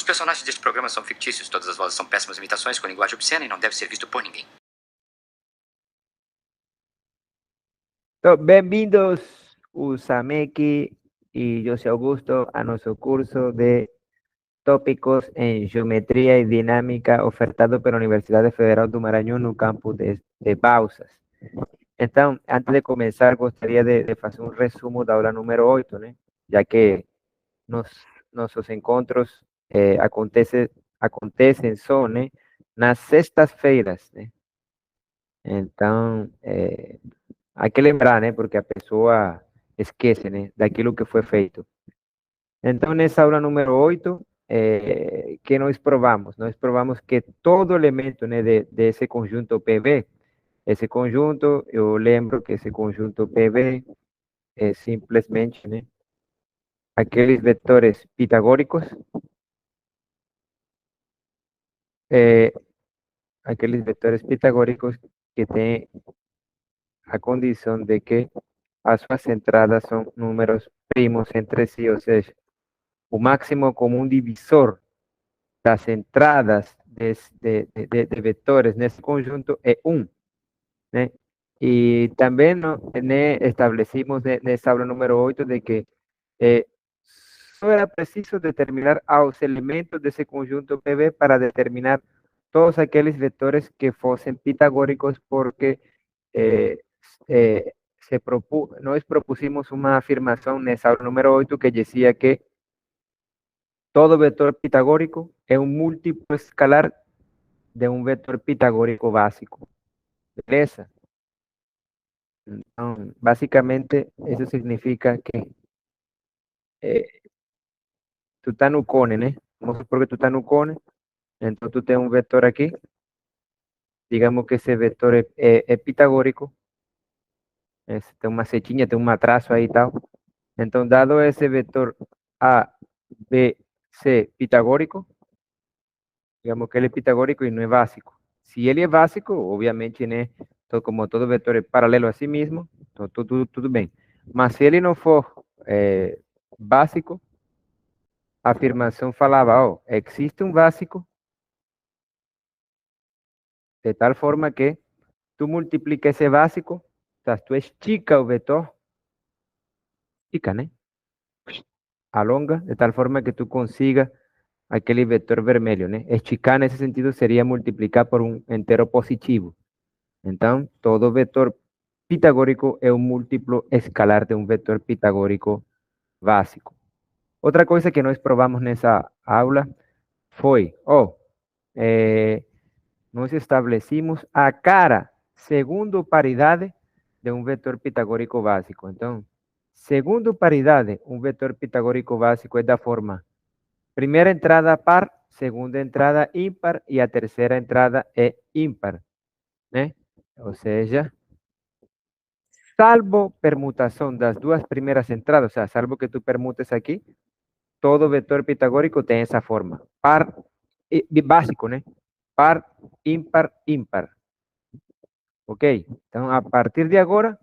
personagens deste programa são fictícios, todas as vozes são péssimas imitações com linguagem obscena e não deve ser visto por ninguém. Então, bem-vindos, Usameki e José Augusto, a nosso curso de tópicos em Geometria e Dinâmica ofertado pela Universidade Federal do Maranhão no campus de Balsas. Então, antes de começar, gostaria de fazer um resumo da aula número 8, né? Já que nossos encontros acontecem só, né, nas sextas-feiras, né? Então, há que lembrar, né, porque a pessoa esquece, né, daquilo que foi feito. Então, nessa aula número 8, que nós provamos? Nós provamos que todo elemento, né, desse conjunto PV, esse conjunto, eu lembro que esse conjunto PV é simplesmente, né, aqueles vetores pitagóricos, que têm a condição de que as suas entradas são números primos entre si, ou seja, o máximo comum divisor das entradas de vetores nesse conjunto é 1, né? E também establecimos nessa aula número 8 de que só era preciso determinar os elementos desse conjunto PV para determinar todos aqueles vetores que fossem pitagóricos, porque nós propusimos uma afirmação nessa aula número 8 que dizia que todo vetor pitagórico é um múltiplo escalar de um vetor pitagórico básico. Beleza? Então, basicamente, isso significa que tu está no cone, né? Vamos supor que tu está no cone, então tu tem um vetor aqui, digamos que esse vetor é pitagórico, tem uma setinha, tem um traço aí e tal. Então, dado esse vetor A, B, C pitagórico, digamos que ele é pitagórico e não é básico. Se ele é básico, obviamente, né, como todo vetor é paralelo a si mesmo, então tudo bem. Mas se ele não for básico, a afirmação falava, existe um básico de tal forma que tu multiplica esse básico, tu estica o vetor, estica, né? Alonga, de tal forma que tu consiga aquele vetor vermelho, né? Esticar nesse sentido seria multiplicar por um entero positivo. Então, todo vetor pitagórico é um múltiplo escalar de um vetor pitagórico básico. Outra coisa que nós provamos nessa aula foi, nós estabelecimos a cara segundo paridade de um vetor pitagórico básico. Então, segundo paridade, um vetor pitagórico básico é da forma: primeira entrada par, segunda entrada ímpar e a terceira entrada é ímpar, né? Ou seja, salvo permutação das duas primeiras entradas, o sea, salvo que tu permutes aqui, todo vetor pitagórico tem essa forma: par, básico, né? Par, ímpar, ímpar. Ok? Então, a partir de agora,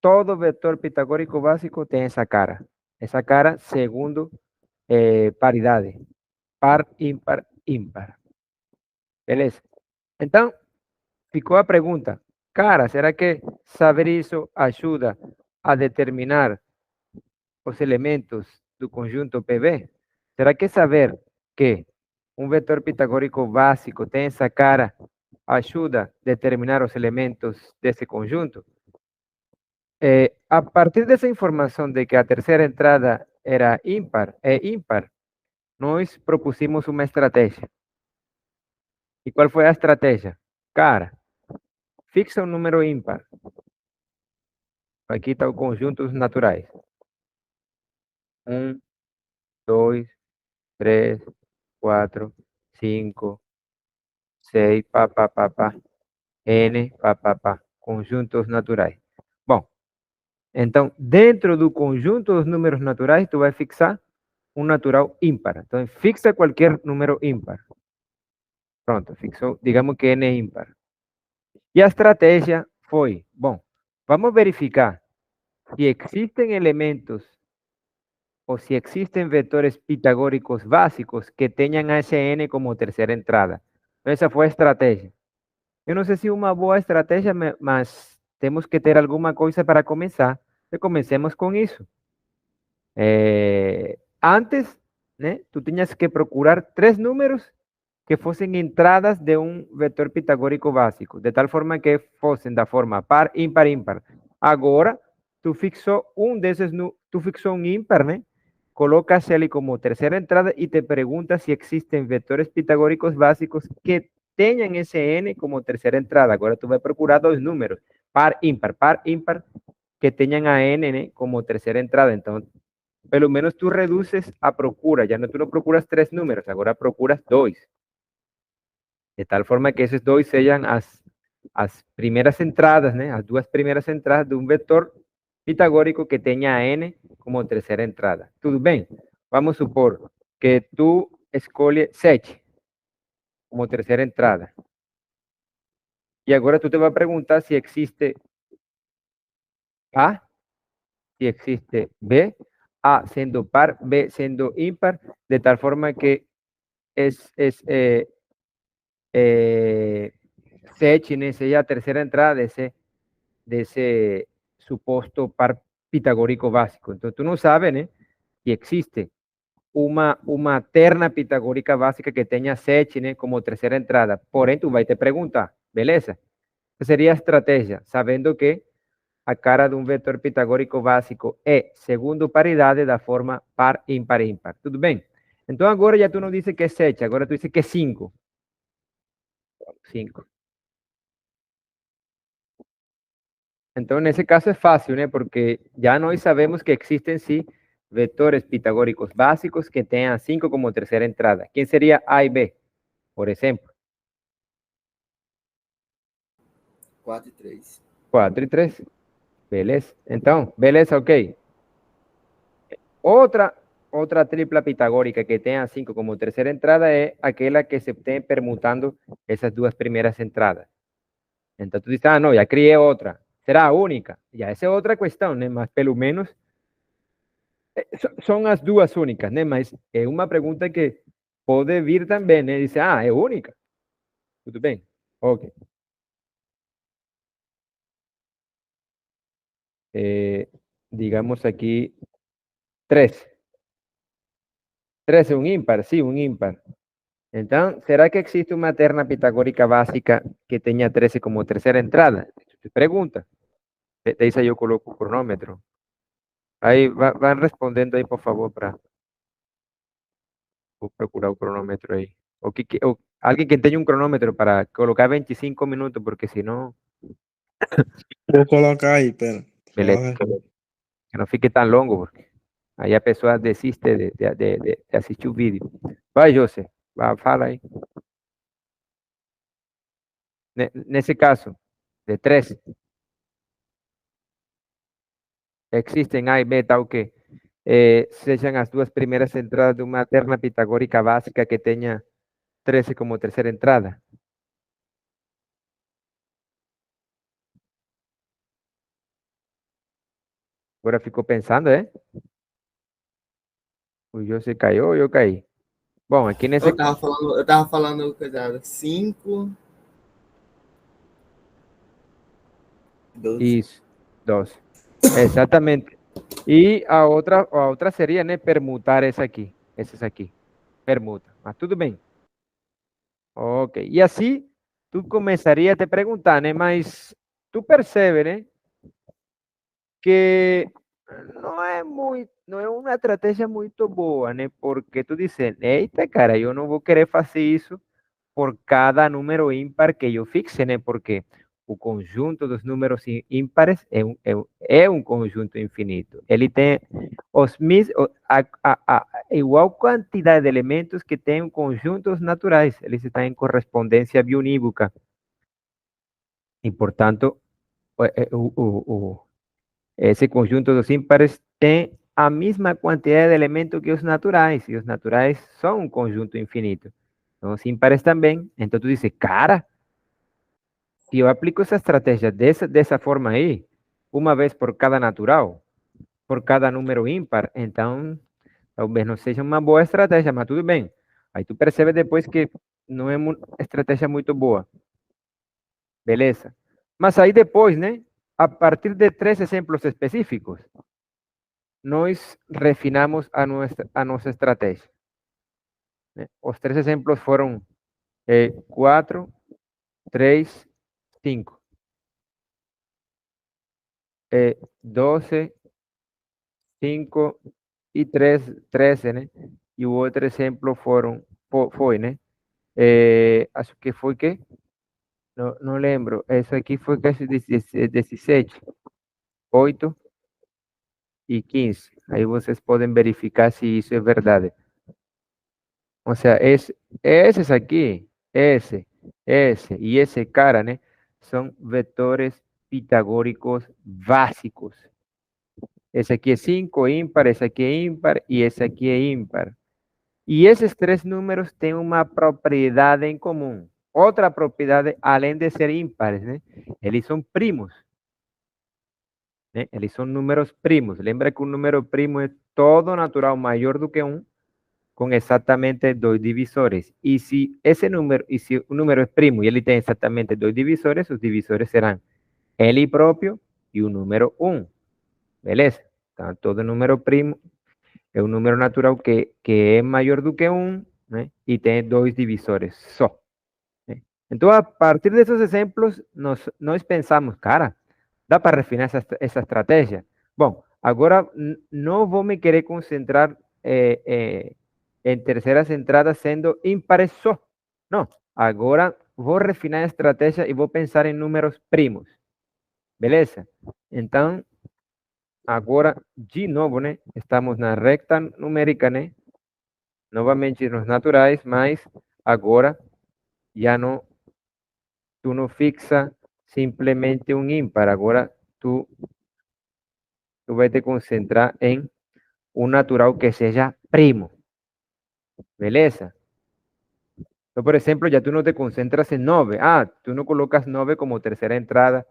todo vetor pitagórico básico tem essa cara. Essa cara segundo paridade: par, ímpar, ímpar. Beleza? Então, ficou a pergunta: cara, será que saber isso ajuda a determinar os elementos do conjunto PV? Será que saber que um vetor pitagórico básico tem essa cara ajuda a determinar os elementos desse conjunto? A partir dessa informação de que a terceira entrada era ímpar, nós propusimos uma estratégia. E qual foi a estratégia? Cara, fixa um número ímpar. Aqui está o conjuntos naturais. 1, 2, 3, 4, 5, 6, N, conjuntos naturais. Bom, então, dentro do conjunto dos números naturais, tu vai fixar um natural ímpar. Então, fixa qualquer número ímpar. Pronto, fixou, digamos que N é ímpar. E a estratégia foi, bom, vamos verificar se existem elementos o si existen vectores pitagóricos básicos que tengan a ese n como tercera entrada. Esa fue a estratégia. Eu não sei se uma boa estratégia, mas temos que ter alguma coisa para começar. E comecemos com isso. Antes, né, tu tinhas que procurar 3 números que fossem entradas de um vetor pitagórico básico, de tal forma que fossem da forma par, ímpar, ímpar. Agora, tu fixou um ímpar, né? Colocas ele como terceira entrada e te pergunta se existem vetores pitagóricos básicos que tenham esse n como terceira entrada. Agora tu vai procurar 2 números, par, ímpar, que tenham a n, né, como terceira entrada. Então, pelo menos tu reduces a procura. Já não, tu não procuras 3 números, agora procuras 2. De tal forma que esses 2 sejam as primeiras entradas, né? As 2 primeiras entradas de um vetor pitagórico que tenha a n como terceira entrada. Tudo bem? Vamos supor que tu escolhe 7 como terceira entrada. E agora tu te vai perguntar se existe A, si existe B, A sendo par, B sendo ímpar, de tal forma que es 7, né, seja a terceira entrada desse suposto par pitagórico básico. Então, tu não sabe, né, se existe uma terna pitagórica básica que tenha 7, né, como terceira entrada. Porém, tu vai te perguntar, beleza? Essa seria a estratégia, sabendo que a cara de um vetor pitagórico básico é, segundo paridade, da forma par, ímpar, ímpar. Tudo bem? Então, agora já tu não diz que é 7, agora tu diz que é 5. 5. Então, nesse caso é fácil, né? Porque já nós sabemos que existem, sim, vetores pitagóricos básicos que tenham 5 como terceira entrada. Quem seria A e B, por exemplo? 4 e 3. 4 e 3. Beleza? Então, beleza, ok. Outra tripla pitagórica que tenha 5 como terceira entrada é aquela que se tem permutando essas 2 primeiras entradas. Então, tu dices, ah, não, já criei outra. Será a única? Já essa é outra questão, né? Mas pelo menos são as 2 únicas, né? Mas é uma pergunta que pode vir também, né? Dice, ah, é única. Tudo bem? Ok. Digamos aqui 3. 3 é um ímpar? Sim, um ímpar. Então, será que existe uma terna pitagórica básica que tenha 13 como terceira entrada? Pergunta. Desde aí eu coloco o cronômetro. Aí, van respondendo aí, por favor, para procurar o cronômetro aí. Alguém que tenha um cronômetro para colocar 25 minutos, porque senão, Vou colocar aí, pera. beleza, que não fique tão longo, porque aí a pessoa desiste de assistir o vídeo. Vai, José, fala aí. Nesse caso, de 3, existem A e B, tal que sejam as 2 primeiras entradas de uma terna pitagórica básica que tenha 13 como terceira entrada. Agora ficou pensando, O José caiu, eu caí. Bom, aqui nesse... Eu tava falando coisa 5. 12. Isso, 2. Exatamente. E a outra seria, né, permutar essas aqui. Permuta. Mas tudo bem. Ok. E assim, tu começaria a te perguntar, né, mas tu percebe, né, que não é uma estratégia muito boa, né, porque tu dices, eita, cara, eu não vou querer fazer isso por cada número ímpar que eu fixe, né, porque o conjunto dos números ímpares é um conjunto infinito. Ele tem a igual quantidade de elementos que tem conjuntos naturais. Eles estão em correspondência bionívoca. E, portanto, esse conjunto dos ímpares tem a mesma quantidade de elementos que os naturais. E os naturais são um conjunto infinito. Então, os ímpares também. Então, tu dices, cara, se eu aplico essa estratégia dessa forma aí, uma vez por cada natural, por cada número ímpar, então talvez não seja uma boa estratégia, mas tudo bem. Aí tu percebe depois que não é uma estratégia muito boa. Beleza? Mas aí depois, né? A partir de 3 exemplos específicos, nós refinamos a nossa estratégia. Né? Os 3 exemplos foram 4, 3, 5. 12, 5 e 13, né? E o outro exemplo foi, né? Acho que foi que? Não lembro. Isso aqui foi casi 17, 8 e 15. Aí vocês podem verificar se isso é verdade. Ou seja, esses aqui, esse e esse cara, né? São vetores pitagóricos básicos. Esse aqui é 5, ímpar, esse aqui é ímpar e esse aqui é ímpar. E esses 3 números têm uma propriedade em comum. Outra propriedade, além de ser ímpares, né? Eles são primos. Né? Eles são números primos. Lembra que um número primo é todo natural maior do que 1, com exatamente 2 divisores. E se o número é primo e ele tem exatamente 2 divisores, os divisores serão ele próprio e o número 1. Beleza? Então, todo número primo é um número natural que é maior do que 1, né? E tem 2 divisores só. Né? Então, a partir desses exemplos, nós pensamos, cara, dá para refinar essa estratégia? Bom, agora não vou me querer concentrar em terceiras entradas sendo ímpares só. Não, agora vou refinar a estratégia e vou pensar em números primos. Beleza? Então, agora, de novo, né? Estamos na recta numérica, né? Novamente nos naturais, mas agora já não, tu não fixa simplesmente um ímpar. Agora tu vai te concentrar em um natural que seja primo. Beleza? Então, por exemplo, já tu não te concentras em 9. Ah, tu não colocas 9 como terceira entrada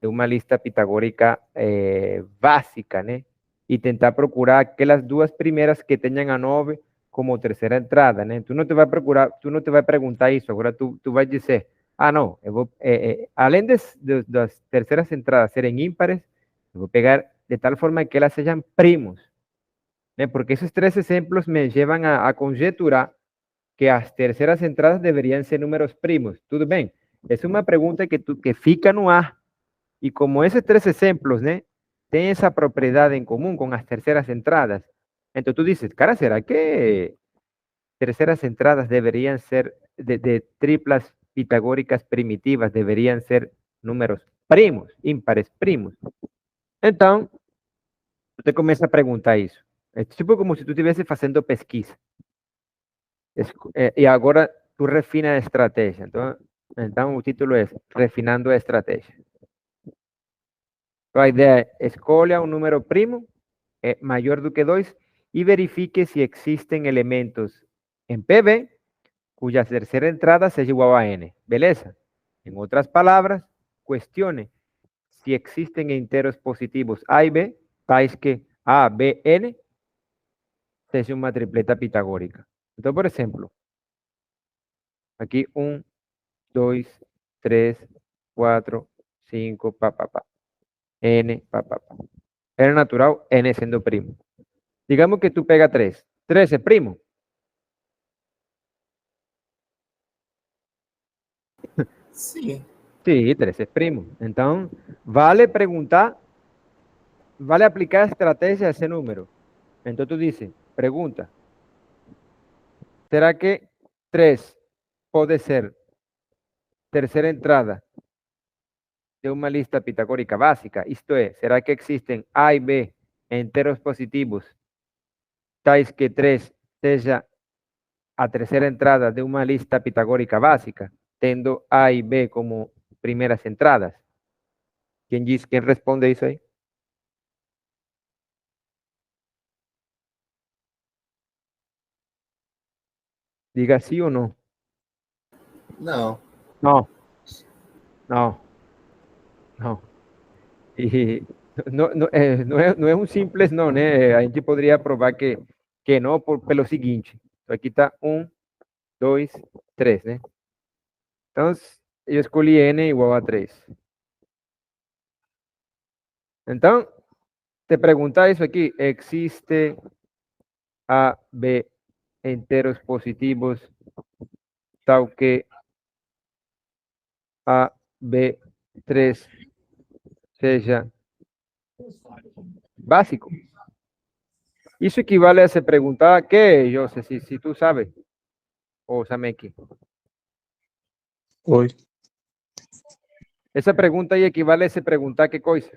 de uma lista pitagórica básica, né? E tentar procurar aquelas 2 primeiras que tenham a 9 como terceira entrada, né? Tu não te vai procurar, tu não te vai perguntar isso. Agora tu vai dizer, ah, não, eu vou, além das terceiras entradas serem ímpares, eu vou pegar de tal forma que elas sejam primos, né? Porque esses 3 exemplos me llevan a conjeturar que as terceiras entradas deveriam ser números primos. Tudo bem? É uma pergunta que fica no ar. E como esses 3 exemplos, né, têm essa propriedade em comum com as terceiras entradas, então tú dices, cara, ¿será que terceras entradas deberían ser de triplas pitagóricas primitivas, deberían ser números primos, ímpares primos? Então, tú te começa a perguntar isso. É tipo como se tu estivesse fazendo pesquisa. E agora tu refina a estratégia. Então o título é Refinando a Estratégia. A ideia é escolha um número primo maior do que 2 e verifique se existem elementos em PB cuja terceira entrada seja igual a n. Beleza? Em outras palavras, questione se existem enteros positivos A e B, tais que A, B, N, seja uma tripleta pitagórica. Então, por exemplo, aqui 1, 2, 3, 4, 5, N, N natural, N sendo primo. Digamos que tú pega 3. 3 es primo. Sim. Sí, 3 es primo. Entonces, vale preguntar, vale aplicar estrategia a ese número. Entonces tú dices, pregunta, ¿será que 3 puede ser tercera entrada de una lista pitagórica básica? Esto es, ¿será que existen A y B enteros positivos tais que 3 sea a tercera entrada de una lista pitagórica básica, tendo A y B como primeras entradas? ¿Quién responde eso ahí? Diga sí o no. Não. No. No. No. Y no es un simple no, ¿eh? A gente podría probar que que não pelo seguinte. Então, aqui está 1, 2, 3, né? Então, eu escolhi n igual a 3. Então, te pergunta isso aqui, existe A, B enteros positivos tal que A, B, 3 seja básico. Isso equivale a se perguntar que, José, se tu sabes, ou Sameki. Oi. Essa pergunta aí equivale a se perguntar que coisa.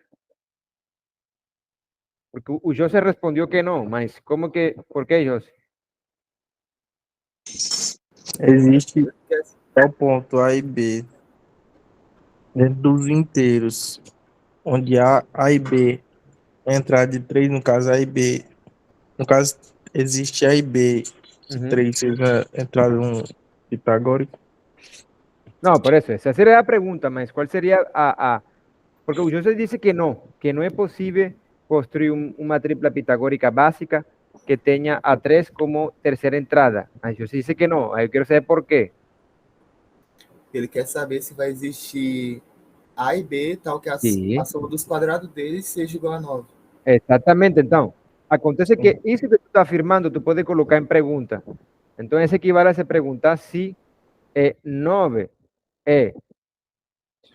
Porque o José respondeu que não, mas como que, por que, José? Existe o ponto A e B dentro dos inteiros, onde A e B é entrada de 3, no caso A e B. No caso, existe A e B, que 3 seja entrada um pitagórico. Não, por isso, essa seria a pergunta, mas qual seria porque o José disse que não é possível construir uma tripla pitagórica básica que tenha a 3 como terceira entrada. Mas José disse que não, aí eu quero saber por quê. Ele quer saber se vai existir A e B, tal que a soma dos quadrados deles seja igual a 9. Exatamente, então. Acontece que isso que tu está afirmando, tu pode colocar em pergunta. Então, isso equivale a se perguntar se 9 é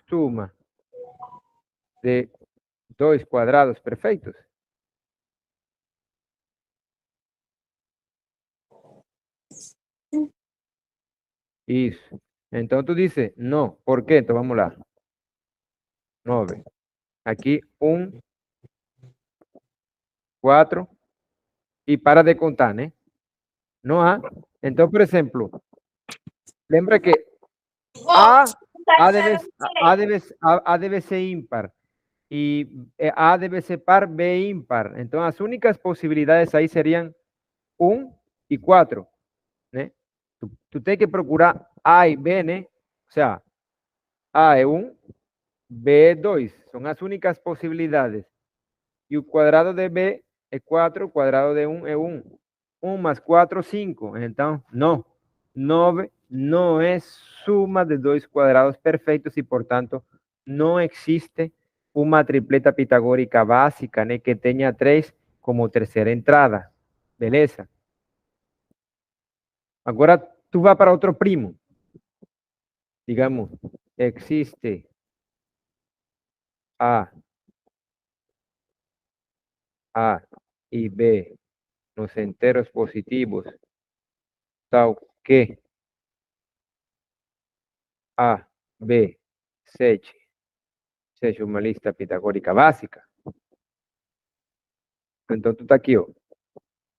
suma de 2 quadrados perfeitos. Isso. Então, tu dices, não. ¿Por qué? Entonces, vamos lá. 9. Aqui, 1, 4. E para de contar, né? Não há. Então, por exemplo, lembra que A debe ser ímpar. Y A debe ser par, B ímpar. Entonces, las únicas posibilidades ahí serían 1 y 4. ¿né? Tú tienes que procurar A y B, ¿né? O sea, A es 1, B es 2. Son las únicas posibilidades. Y el cuadrado de B es 4, el cuadrado de 1 es 1. 1 más 4, 5. Entonces, no. 9 no es suma de 2 cuadrados perfectos y por tanto no existe una tripleta pitagórica básica, ¿né? Que tenga 3 como tercera entrada. Beleza? Agora tú vas para otro primo. Digamos, existe A y B los enteros positivos tal que A, B, seja uma lista pitagórica básica. Então, tu está aqui, ó.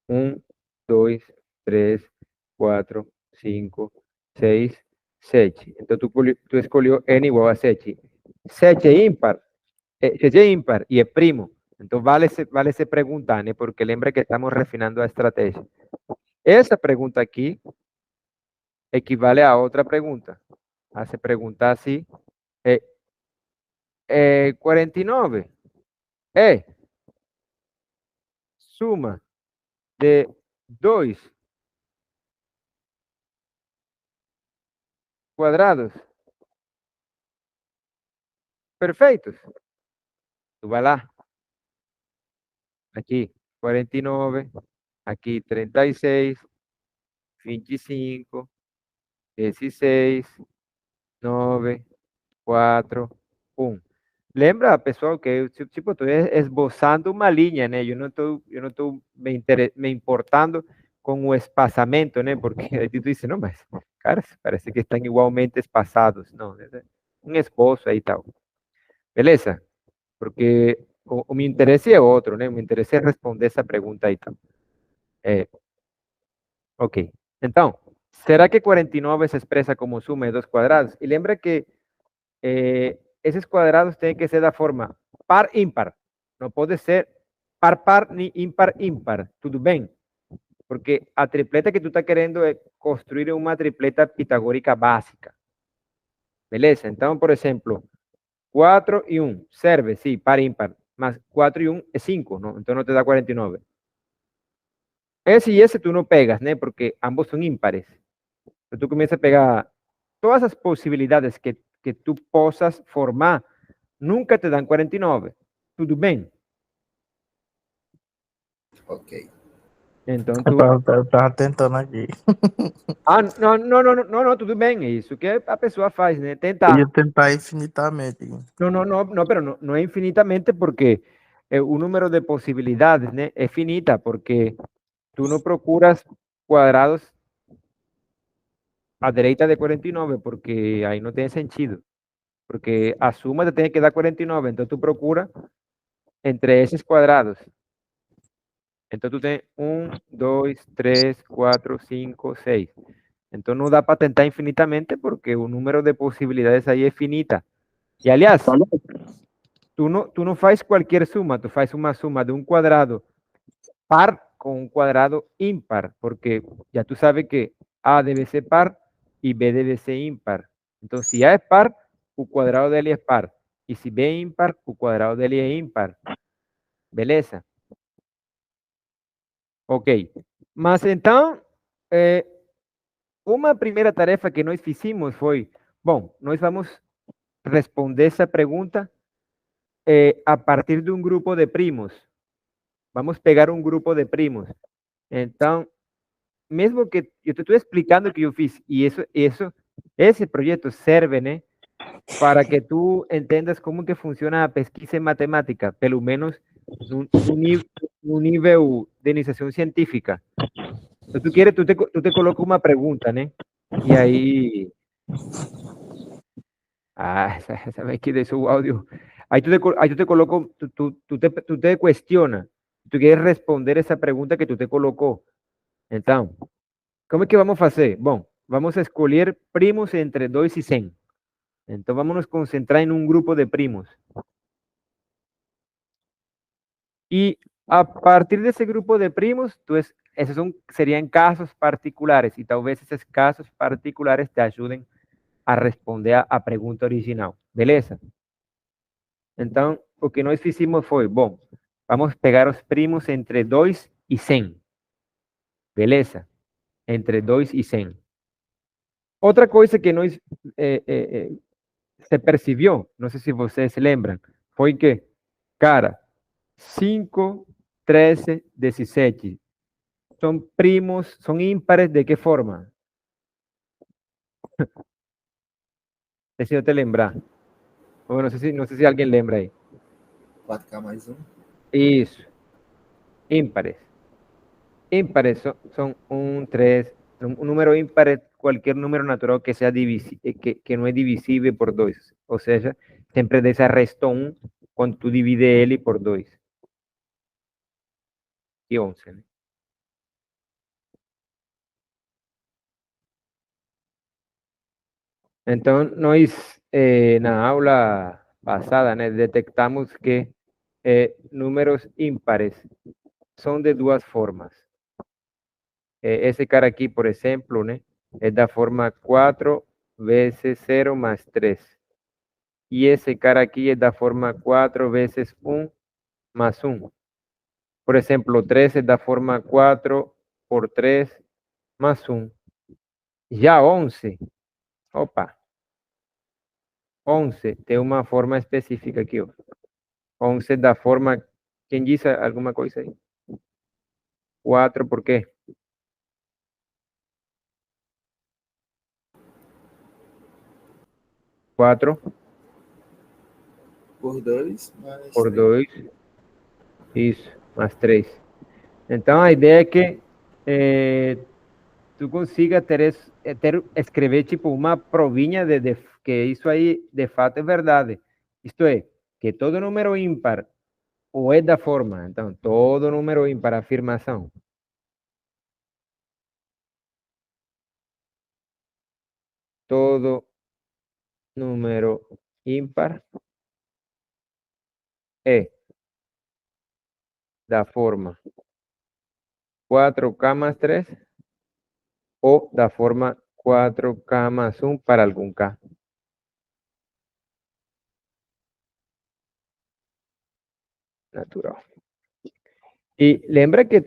1, 2, 3, 4, 5, 6, 7. Então, tu escolheu N igual a 7. 7 é ímpar. 7 é ímpar e é primo. Então, vale se perguntar, né? Porque lembra que estamos refinando a estratégia. Essa pergunta aqui equivale a outra pergunta. A se perguntar se 49 é suma de 2 cuadrados perfeitos. Tu vai lá. Aqui, 49. Aqui, 36. 25. 16. 9. 4. 1. Lembra, pessoal, que eu tipo, estou esboçando uma linha, né? Eu não estou me importando com o espaçamento, né? Porque aí tu diz, não, mas, cara, parece que estão igualmente espaçados. Não, é um esboço aí e tal. Beleza? Porque o meu interesse é outro, né? O meu interesse é responder essa pergunta aí tal. Ok. Então, será que 49 se expressa como suma de 2 quadrados? E lembra que esses quadrados têm que ser da forma par-ímpar. Não pode ser par-par nem ímpar-ímpar. Tudo bem? Porque a tripleta que tu está querendo é construir uma tripleta pitagórica básica. Beleza? Então, por exemplo, 4 y 1 serve, sí, par ímpar. Más 4 y 1 es 5, ¿no? Entonces no te da 49. Ese y ese tú no pegas, ¿no? Porque ambos son ímpares. Entonces tú comienzas a pegar todas las posibilidades que tú possas formar, nunca te dan 49. Tudo bem? Ok. Então, Eu tava tentando aqui. não, tudo bem, é isso que a pessoa faz, né? Eu Tentar. ia tentar infinitamente. No, pero no es infinitamente porque un número de posibilidades, ¿no? Es finita porque tú no procuras cuadrados a derecha de 49 porque ahí no tiene sentido. Porque a suma te tiene que dar 49, entonces tú procuras entre esos cuadrados. Entonces tú tienes 1, 2, 3, 4, 5, 6. Entonces no da para tentar infinitamente porque un número de posibilidades ahí es finita. Y aliás, tú no haces cualquier suma, tú haces una suma de un cuadrado par con un cuadrado impar, porque ya tú sabes que A debe ser par y B debe ser impar. Entonces, si A es par, U cuadrado dele es par. Y si B es impar, U cuadrado dele es impar. Beleza? Ok. Mas então, uma primeira tarefa que nós fizemos foi, bom, nós vamos responder essa pergunta a partir de um grupo de primos. Vamos pegar um grupo de primos. Então, mesmo que eu te estou explicando o que eu fiz, e esse projeto serve, né, para que tu entendas como que funciona a pesquisa em matemática, pelo menos no nível de iniciação científica. Então, tu queres, tu te coloca uma pergunta, né, e aí... sabe que de su audio. Ahí tú te colocó, tú te cuestiona, tú quieres responder esa pregunta que tú te colocó. Entonces, ¿cómo es que vamos a hacer? Bueno, vamos a escoger primos entre 2 y 100. Entonces, vamos a concentrar en un grupo de primos. Y a partir de ese grupo de primos, esos serían casos particulares y tal vez esos casos particulares te ayuden a responder a pregunta original. Beleza? Então, o que nós fizemos foi, bom, vamos pegar os primos entre 2 e 100. Beleza? Entre 2 e 100. Outra coisa que nós se percebeu, não sei se vocês se lembram, foi que, cara, 5, 13, 17 são primos, são ímpares de que forma? Se eu te lembrar. Ou não sei se alguém lembra aí. 4K mais 1. Isso. Ímpares. Ímpares son 1, 3, un número ímpar es cualquier número natural que sea que no es divisible por 2. O sea, siempre desarresta 1 cuando tú divides ele por 2. Y 11. ¿No? Entonces, nós, na aula pasada, né, detectamos que números ímpares son de dos formas. Ese cara aquí, por ejemplo, ¿no? Es da forma 4 veces 0 más 3. Y ese cara aquí es da forma 4 veces 1 más 1. Por ejemplo, 3 es da forma 4 por 3 más 1. Ya 11, opa, 11 tiene una forma específica aquí. 11 da forma, ¿quién dice alguna cosa ahí? 4, ¿por qué? Cuatro Por 2 mais por 3. 2, isso, mais 3. Então, a ideia é que tu consiga escrever tipo uma provinha que isso aí de fato é verdade. Isto é, que todo número ímpar ou é da forma, então todo número ímpar, afirmação. Todo número ímpar é da forma 4K más 3 ou da forma 4K más 1 para algum K. Natural. E lembra que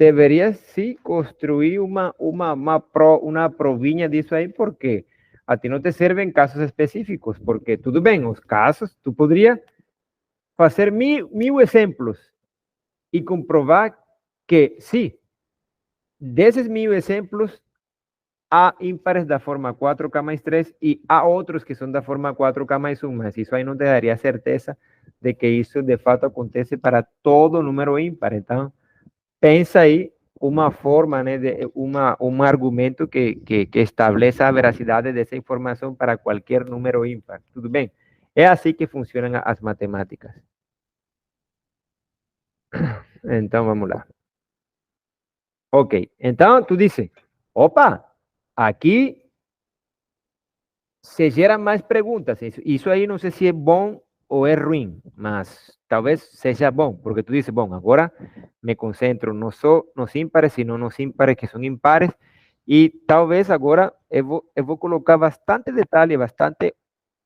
deveria sim construir uma provinha disso aí, porque a ti não te servem casos específicos, porque tudo bem, os casos, tu poderia fazer mil exemplos e comprovar que sim, desses 1000 exemplos, há ímpares da forma 4K mais 3 e há outros que são da forma 4K mais 1, mas isso aí não te daria certeza de que isso de fato acontece para todo número ímpar. Então, pensa aí uma forma, né, de um argumento que estabeleça a veracidade dessa informação para qualquer número ímpar. Tudo bem? É assim que funcionam as matemáticas. Então, vamos lá. Ok, então tu dices, opa, aqui se geram mais perguntas. Isso aí não sei se é bom ou é ruim, mas talvez seja bom, porque tu dices, bom, agora me concentro não só nos ímpares, sino nos ímpares que são impares, e talvez agora eu vou colocar bastante detalhe, bastante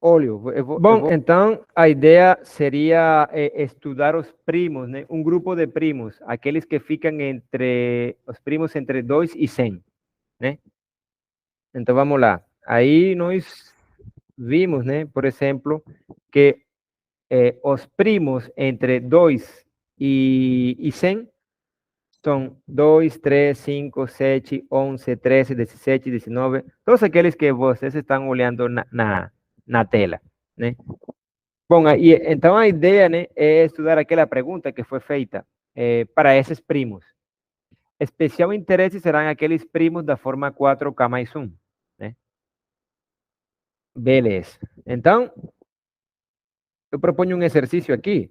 óleo. Bom, então a ideia seria estudar os primos, né? Um grupo de primos, aqueles que ficam entre os primos entre 2 e 100, né? Então vamos lá. Aí nós vimos, né, por exemplo, que os primos entre 2 e 100 são 2, 3, 5, 7, 11, 13, 17, 19, todos aqueles que vocês estão olhando na tela, né? Bom, aí, então a ideia, né, é estudar aquela pergunta que foi feita para esses primos. Especial interesse serão aqueles primos da forma 4K mais 1, né? Beleza. Então, eu proponho um exercício aqui,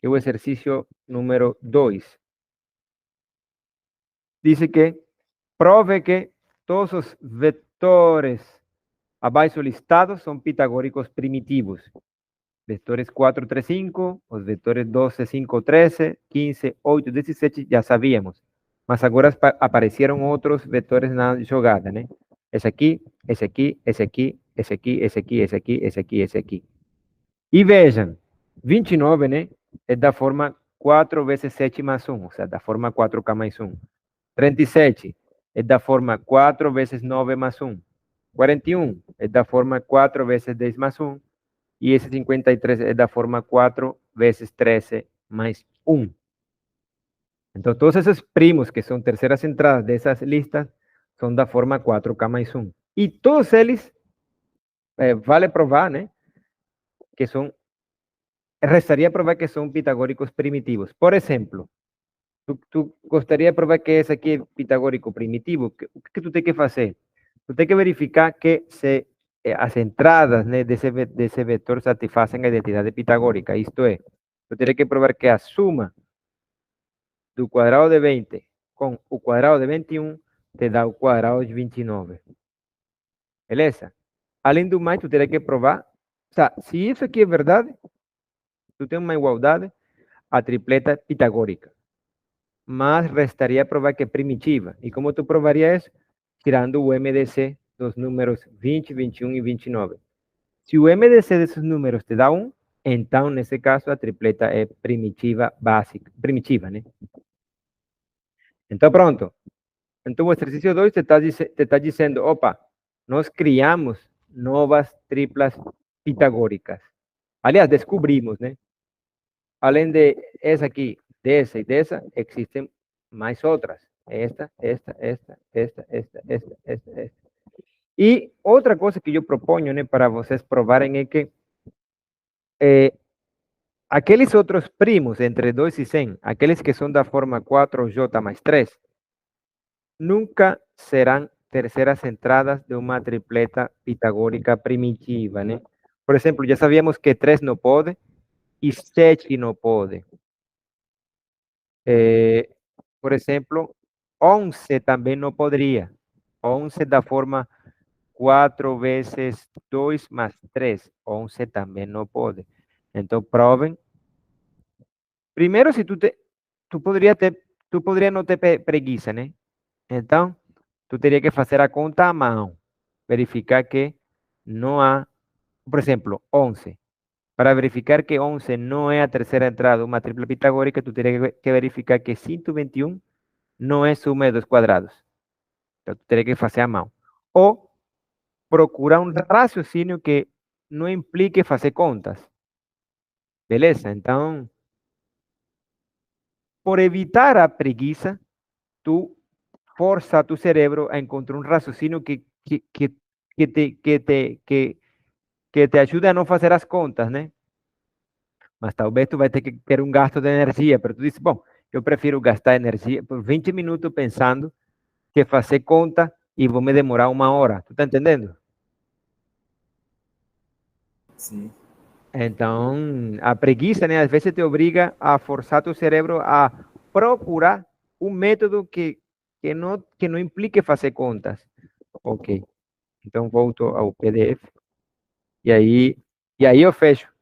que é o exercício número 2. Diz que prove que todos os vetores abaixo listados são pitagóricos primitivos. Vetores 4, 3, 5, os vetores 12, 5, 13, 15, 8, 17, já sabíamos. Mas agora apareceram outros vetores na jogada, né? Esse aqui, esse aqui, esse aqui, esse aqui, esse aqui, esse aqui, esse aqui, esse aqui. E vejam, 29, né? É da forma 4 vezes 7 mais 1, ou seja, da forma 4K mais 1. 37 é da forma 4 vezes 9 mais 1. 41 é da forma 4 vezes 10 mais 1. E esse 53 é da forma 4 vezes 13 mais 1. Então, todos esses primos que são terceiras entradas dessas listas são da forma 4K mais 1. E todos eles, vale provar, né? Que são, restaria provar que são pitagóricos primitivos. Por exemplo, tu gostaria de provar que esse aqui é pitagórico primitivo. O que tu tem que fazer? Tu tem que verificar que se as entradas, né, desse vetor satisfazem a identidade pitagórica. Isto é, tu tem que provar que a suma do quadrado de 20 com o quadrado de 21 te dá o quadrado de 29. Beleza? Além do mais, tu terá que provar, o sea, se isso aqui é verdade, tu tem uma igualdade, a tripleta pitagórica. Mas restaria provar que é primitiva. E como tu provaria isso? Tirando o MDC dos números 20, 21 e 29. Se o MDC desses números te dá 1, então, nesse caso, a tripleta é primitiva básica, primitiva, né? Então, pronto. Então, o exercício 2 te está dizendo, opa, nós criamos novas triplas pitagóricas. Aliás, descobrimos, né? Além de essa aqui, dessa e dessa, existem mais outras. Esta. E outra coisa que eu proponho, né, para vocês provarem é que aqueles outros primos entre 2 e 100, aqueles que são da forma 4J mais 3, nunca serão terceiras entradas de uma tripleta pitagórica primitiva, né? Por exemplo, já sabíamos que 3 não pode e 7 não pode. Por exemplo, 11 também não poderia. 11 da forma 4 vezes 2 mais 3. 11 também não pode. Então, provem. Primeiro, se tu poderia não ter preguiça, né? Então, tu teria que fazer a conta à mão. Verificar que não há, por exemplo, 11. Para verificar que 11 não é a terceira entrada de uma tripla pitagórica, tu teria que verificar que 121 não é suma de 2 quadrados. Então, tu teria que fazer a mão. Ou procurar um raciocínio que não implique fazer contas. Beleza? Então, por evitar a preguiça, tu força tu cérebro a encontrar um raciocínio que te ajude a não fazer as contas, né? Mas talvez tu vai ter que ter um gasto de energia, pero tu diz, bom, eu prefiro gastar energia por 20 minutos pensando que fazer conta e vou me demorar 1 hora. Tu tá entendendo? Sim. Então, a preguiça, né, às vezes te obriga a forçar tu cérebro a procurar um método que não implique fazer contas. Ok. Então, volto ao PDF. E aí eu fecho.